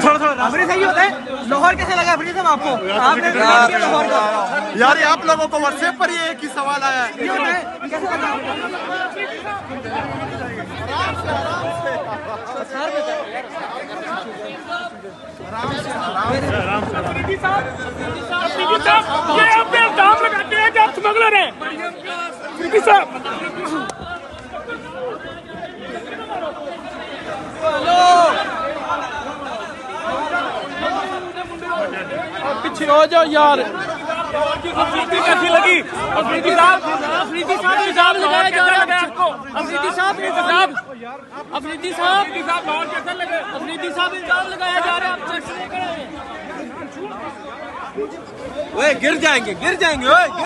थोड़ा सही होता है। लाहौर कैसे लगा अफरीदी साहब आपको? आपने लाहौर का यार आप लोगों को व्हाट्सएप पर ही एक ही सवाल आया है। कैसे लगा? अफरीदी साहब ये अपने इल्जाम लगाते हैं कि आप स्मगलर हैं। अफरीदी साहब पीछे हो जाओ यार। अफरीदी कैसी लगी? अफरीदी साहब इल्जाम लगाया जा रहा है आपको। अफरीदी साहब इल्जाम लगाया जा रहा है। आप गिर जाएंगे ओए।